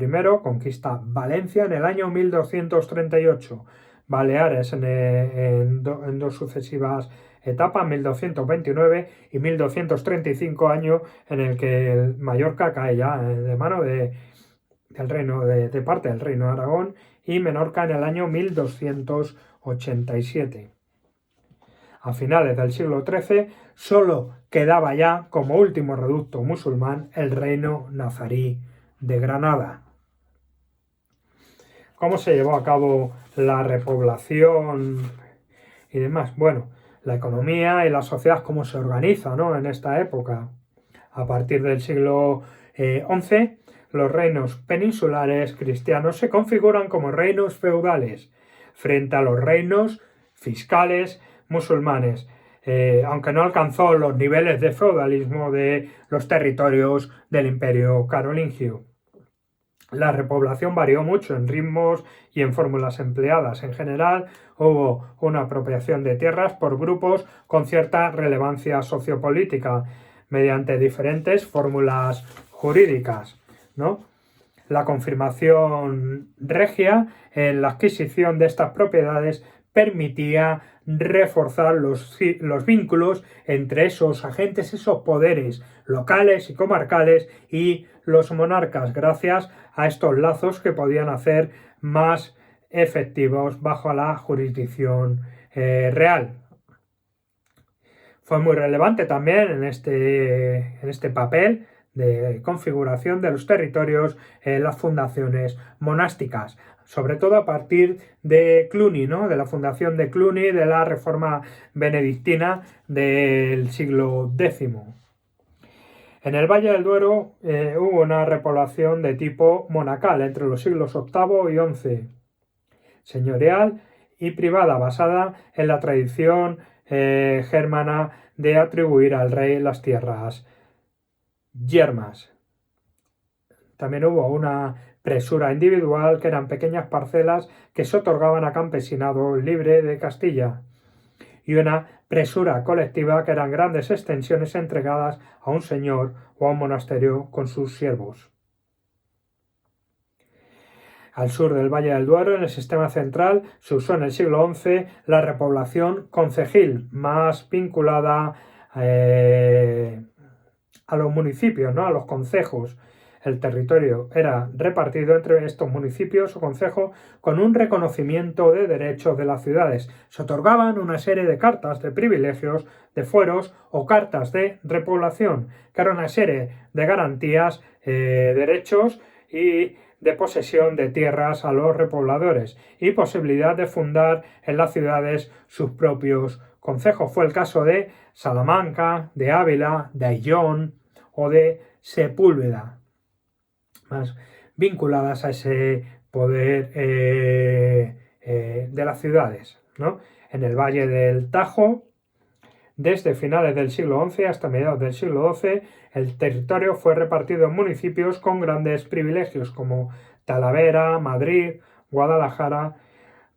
conquista Valencia en el año 1238, Baleares en dos sucesivas etapas, 1229 y 1235, año en el que Mallorca cae ya de mano de parte del reino de Aragón, y Menorca en el año 1287. A finales del siglo XIII solo quedaba ya como último reducto musulmán el reino nazarí de Granada. ¿Cómo se llevó a cabo la repoblación y demás? Bueno, la economía y la sociedad, cómo se organiza, ¿no?, en esta época. A partir del siglo XI, los reinos peninsulares cristianos se configuran como reinos feudales frente a los reinos fiscales musulmanes, aunque no alcanzó los niveles de feudalismo de los territorios del Imperio carolingio. La repoblación varió mucho en ritmos y en fórmulas empleadas. En general, hubo una apropiación de tierras por grupos con cierta relevancia sociopolítica, mediante diferentes fórmulas jurídicas, ¿no? La confirmación regia en la adquisición de estas propiedades permitía reforzar los vínculos entre esos agentes, esos poderes locales y comarcales y los monarcas, gracias a estos lazos que podían hacer más efectivos bajo la jurisdicción real. Fue muy relevante también en este papel de configuración de los territorios en las fundaciones monásticas, sobre todo a partir de Cluny, ¿no? De la fundación de Cluny, de la reforma benedictina del siglo X. En el Valle del Duero hubo una repoblación de tipo monacal entre los siglos VIII y XI, señorial y privada, basada en la tradición germana de atribuir al rey las tierras yermas. También hubo una presura individual, que eran pequeñas parcelas que se otorgaban a campesinado libre de Castilla, y una presura colectiva, que eran grandes extensiones entregadas a un señor o a un monasterio con sus siervos. Al sur del Valle del Duero, en el sistema central, se usó en el siglo XI la repoblación concejil, más vinculada a los municipios, ¿no? A los concejos. El territorio era repartido entre estos municipios o concejos con un reconocimiento de derechos de las ciudades. Se otorgaban una serie de cartas de privilegios, de fueros o cartas de repoblación, que era una serie de garantías, derechos y de posesión de tierras a los repobladores y posibilidad de fundar en las ciudades sus propios concejos. Fue el caso de Salamanca, de Ávila, de Ayllón o de Sepúlveda, más vinculadas a ese poder de las ciudades, ¿no? En el Valle del Tajo, desde finales del siglo XI hasta mediados del siglo XII, el territorio fue repartido en municipios con grandes privilegios como Talavera, Madrid, Guadalajara.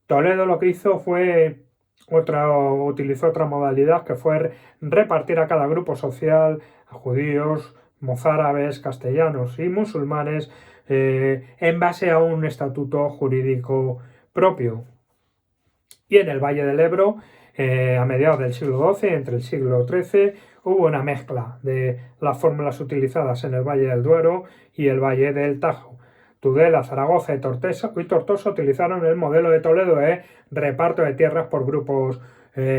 Toledo lo que hizo fue utilizó otra modalidad, que fue repartir a cada grupo social, a judíos, mozárabes, castellanos y musulmanes, en base a un estatuto jurídico propio. Y en el Valle del Ebro, a mediados del siglo XII, entre el siglo XIII, hubo una mezcla de las fórmulas utilizadas en el Valle del Duero y el Valle del Tajo. Tudela, Zaragoza y Tortosa utilizaron el modelo de Toledo de reparto de tierras por grupos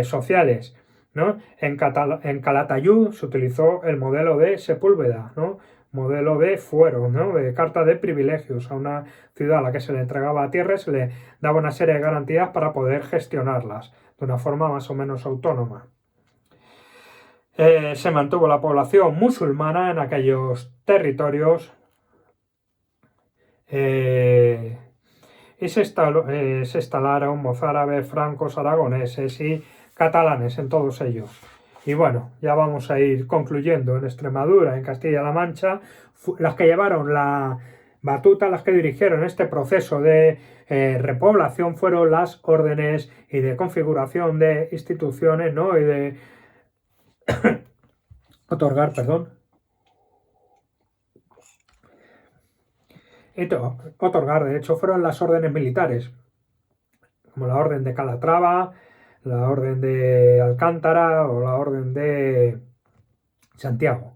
sociales, ¿no? En Calatayud se utilizó el modelo de Sepúlveda, ¿no? Modelo de fuero, ¿no? De carta de privilegios a una ciudad a la que se le entregaba tierra, se le daba una serie de garantías para poder gestionarlas de una forma más o menos autónoma. Se mantuvo la población musulmana en aquellos territorios y se instalaron mozárabes, francos, aragoneses y catalanes en todos ellos. Y bueno, ya vamos a ir concluyendo. En Extremadura, en Castilla-La Mancha, las que llevaron la batuta, las que dirigieron este proceso de repoblación, fueron las órdenes y de configuración de instituciones, ¿no? Y de otorgar, de hecho, fueron las órdenes militares, como la orden de Calatrava, la orden de Alcántara o la orden de Santiago,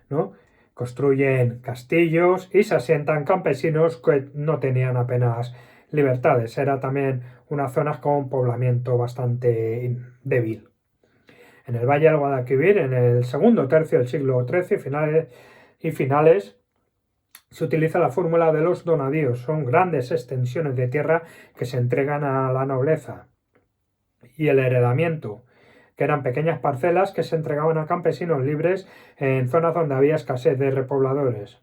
¿no? Construyen castillos y se asientan campesinos que no tenían apenas libertades. Era también una zona con poblamiento bastante débil. En el Valle del Guadalquivir, en el segundo tercio del siglo XIII finales, se utiliza la fórmula de los donadíos. Son grandes extensiones de tierra que se entregan a la nobleza. Y el heredamiento, que eran pequeñas parcelas que se entregaban a campesinos libres en zonas donde había escasez de repobladores,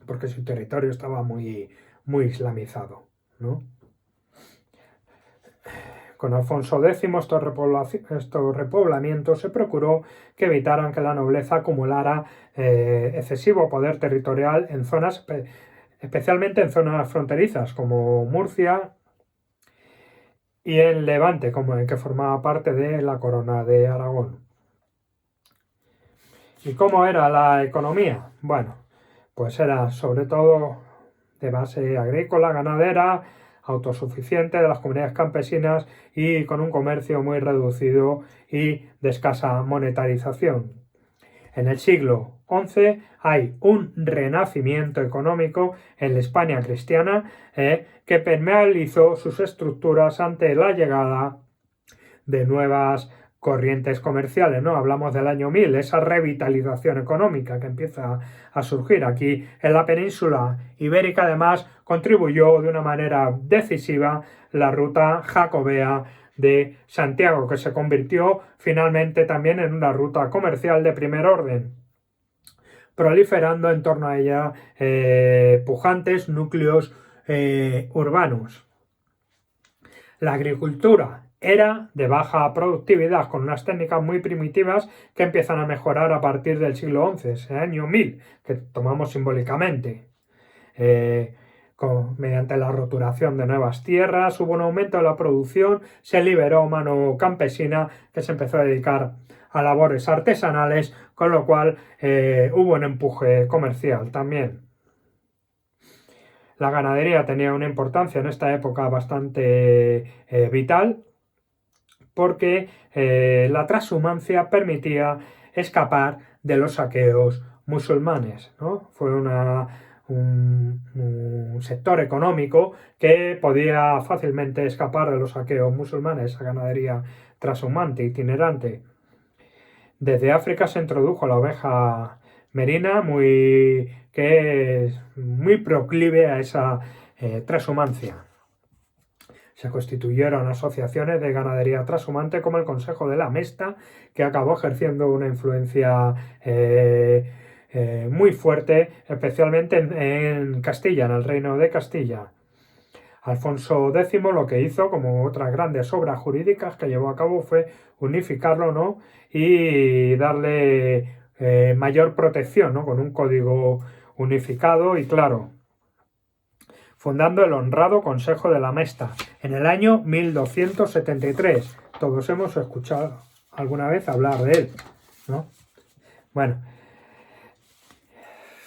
porque su territorio estaba muy, muy islamizado, ¿no? Con Alfonso X estos repoblamientos se procuró que evitaran que la nobleza acumulara excesivo poder territorial en zonas, especialmente en zonas fronterizas como Murcia y en Levante, que formaba parte de la Corona de Aragón. ¿Y cómo era la economía? Bueno, pues era sobre todo de base agrícola, ganadera, autosuficiente de las comunidades campesinas y con un comercio muy reducido y de escasa monetarización. En el siglo XI hay un renacimiento económico en la España cristiana que permeabilizó sus estructuras ante la llegada de nuevas corrientes comerciales, ¿no? Hablamos del año 1000, esa revitalización económica que empieza a surgir aquí en la península ibérica. Además, contribuyó de una manera decisiva la ruta jacobea de Santiago, que se convirtió finalmente también en una ruta comercial de primer orden, proliferando en torno a ella pujantes núcleos urbanos. La agricultura era de baja productividad, con unas técnicas muy primitivas que empiezan a mejorar a partir del siglo XI, ese año 1000, que tomamos simbólicamente. Mediante la roturación de nuevas tierras hubo un aumento de la producción, se liberó mano campesina que se empezó a dedicar a labores artesanales, con lo cual hubo un empuje comercial también. La ganadería tenía una importancia en esta época bastante vital, porque la transhumancia permitía escapar de los saqueos musulmanes, ¿no? Fue un sector económico que podía fácilmente escapar de los saqueos musulmanes, esa ganadería transhumante, itinerante. Desde África se introdujo la oveja merina, que es muy proclive a esa transhumancia. Se constituyeron asociaciones de ganadería transhumante como el Consejo de la Mesta, que acabó ejerciendo una influencia muy fuerte, especialmente en Castilla, en el Reino de Castilla. Alfonso X lo que hizo, como otras grandes obras jurídicas que llevó a cabo, fue unificarlo, ¿no? Y darle mayor protección, ¿no? Con un código unificado y claro, fundando el honrado Consejo de la Mesta en el año 1273. Todos hemos escuchado alguna vez hablar de él, ¿no? Bueno,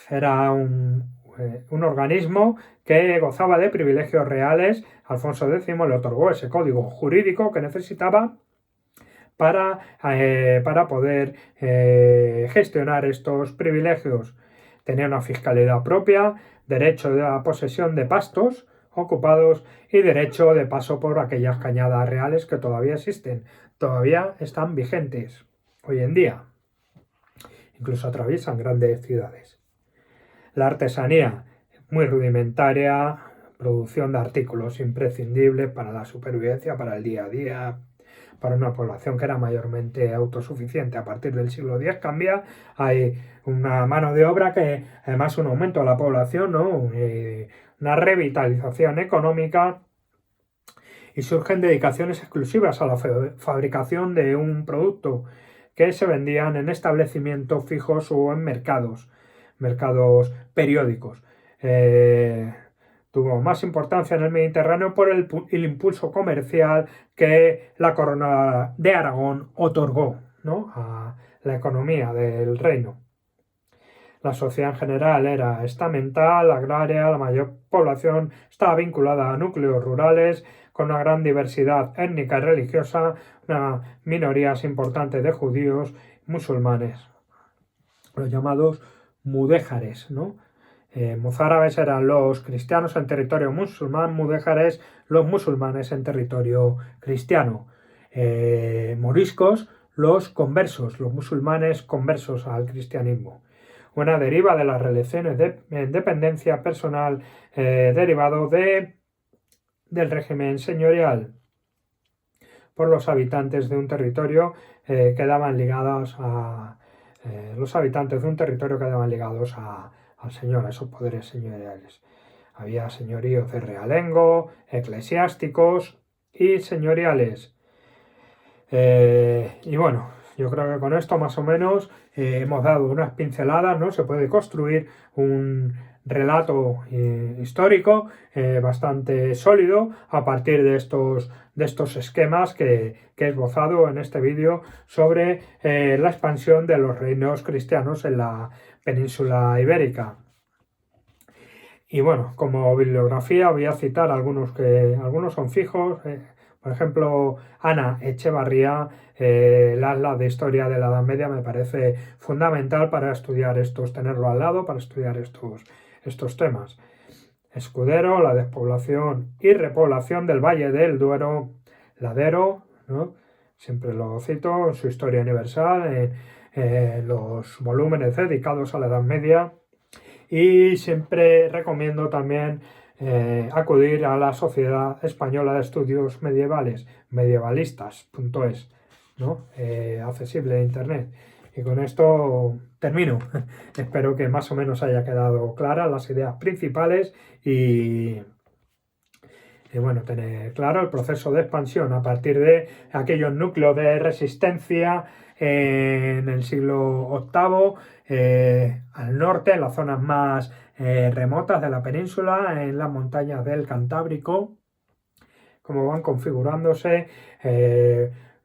era un organismo que gozaba de privilegios reales. Alfonso X le otorgó ese código jurídico que necesitaba para poder gestionar estos privilegios. Tenía una fiscalidad propia, derecho de la posesión de pastos ocupados y derecho de paso por aquellas cañadas reales que todavía existen, todavía están vigentes hoy en día, incluso atraviesan grandes ciudades. La artesanía, muy rudimentaria, producción de artículos imprescindibles para la supervivencia, para el día a día, para una población que era mayormente autosuficiente. A partir del siglo X cambia, hay una mano de obra que, además, un aumento de la población, ¿no? Una revitalización económica, y surgen dedicaciones exclusivas a la fabricación de un producto que se vendían en establecimientos fijos o en mercados periódicos. Tuvo más importancia en el Mediterráneo por el impulso comercial que la corona de Aragón otorgó, ¿no? A la economía del reino. La sociedad en general era estamental, agraria, la mayor población estaba vinculada a núcleos rurales con una gran diversidad étnica y religiosa, unas minorías importantes de judíos, musulmanes, los llamados mudéjares, ¿no? Mozárabes eran los cristianos en territorio musulmán, mudéjares los musulmanes en territorio cristiano. Moriscos los conversos, los musulmanes conversos al cristianismo. Una deriva de las relaciones de dependencia personal derivado del régimen señorial por los habitantes de un territorio quedaban ligados al señor, a esos poderes señoriales. Había señoríos de realengo, eclesiásticos y señoriales. Y bueno, yo creo que con esto más o menos hemos dado unas pinceladas, ¿no? Se puede construir un relato histórico bastante sólido a partir de estos esquemas que he esbozado en este vídeo sobre la expansión de los reinos cristianos en la península ibérica. Y bueno, como bibliografía voy a citar algunos que algunos son fijos. Por ejemplo, Ana Echevarría, el Atlas de Historia de la Edad Media me parece fundamental para estudiar estos, tenerlo al lado, para estudiar estos temas. Escudero, la despoblación y repoblación del Valle del Duero, Ladero, ¿no? Siempre lo cito en su Historia Universal, los volúmenes dedicados a la Edad Media. Y siempre recomiendo también acudir a la Sociedad Española de Estudios Medievales, medievalistas.es, ¿no? Accesible en internet. Y con esto termino. Espero que más o menos haya quedado claras las ideas principales y bueno, tener claro el proceso de expansión a partir de aquellos núcleos de resistencia en el siglo VIII al norte, en las zonas más remotas de la península, en las montañas del Cantábrico, como van configurándose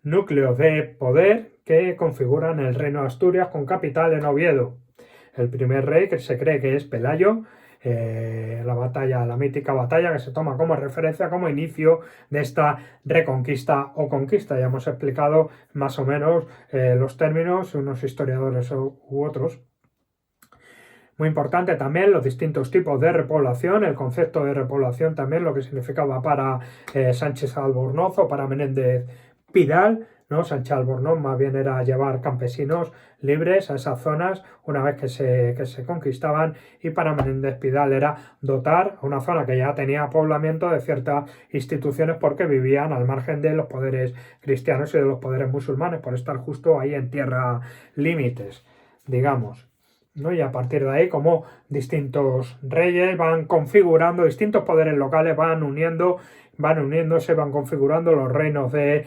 núcleos de poder que configuran el reino de Asturias con capital en Oviedo. El primer rey, que se cree que es Pelayo, la mítica batalla que se toma como referencia, como inicio de esta reconquista o conquista. Ya hemos explicado más o menos los términos, unos historiadores u otros. Muy importante también los distintos tipos de repoblación, el concepto de repoblación también, lo que significaba para Sánchez Albornoz o para Menéndez Pidal, ¿no? Sánchez Albornoz más bien era llevar campesinos libres a esas zonas una vez que se conquistaban, y para Menéndez Pidal era dotar a una zona que ya tenía poblamiento de ciertas instituciones porque vivían al margen de los poderes cristianos y de los poderes musulmanes, por estar justo ahí en tierra límites, digamos, ¿no? Y a partir de ahí, como distintos reyes van configurando, distintos poderes locales van uniéndose, van configurando los reinos de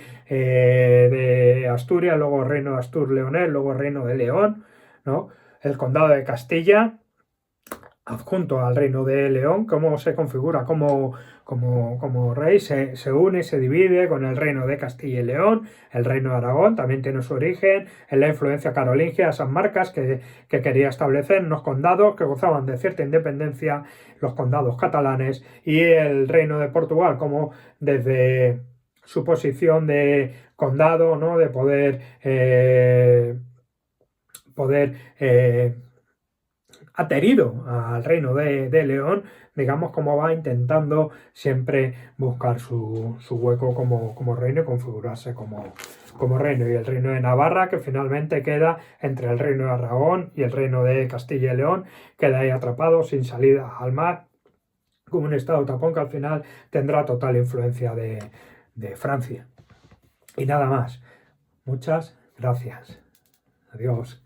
Asturias, luego el reino de Astur-Leonés, luego el reino de León, ¿no? El condado de Castilla, adjunto al reino de León, cómo se configura como rey, se une y se divide con el reino de Castilla y León. El reino de Aragón también tiene su origen en la influencia carolingia, esas marcas que quería establecer, unos condados que gozaban de cierta independencia, los condados catalanes, y el reino de Portugal, como desde su posición de condado, ¿no? De poder adherido al reino de León, digamos, como va intentando siempre buscar su hueco como reino y configurarse como reino. Y el reino de Navarra, que finalmente queda entre el reino de Aragón y el reino de Castilla y León, queda ahí atrapado sin salida al mar, como un estado tapón que al final tendrá total influencia de Francia. Y nada más. Muchas gracias. Adiós.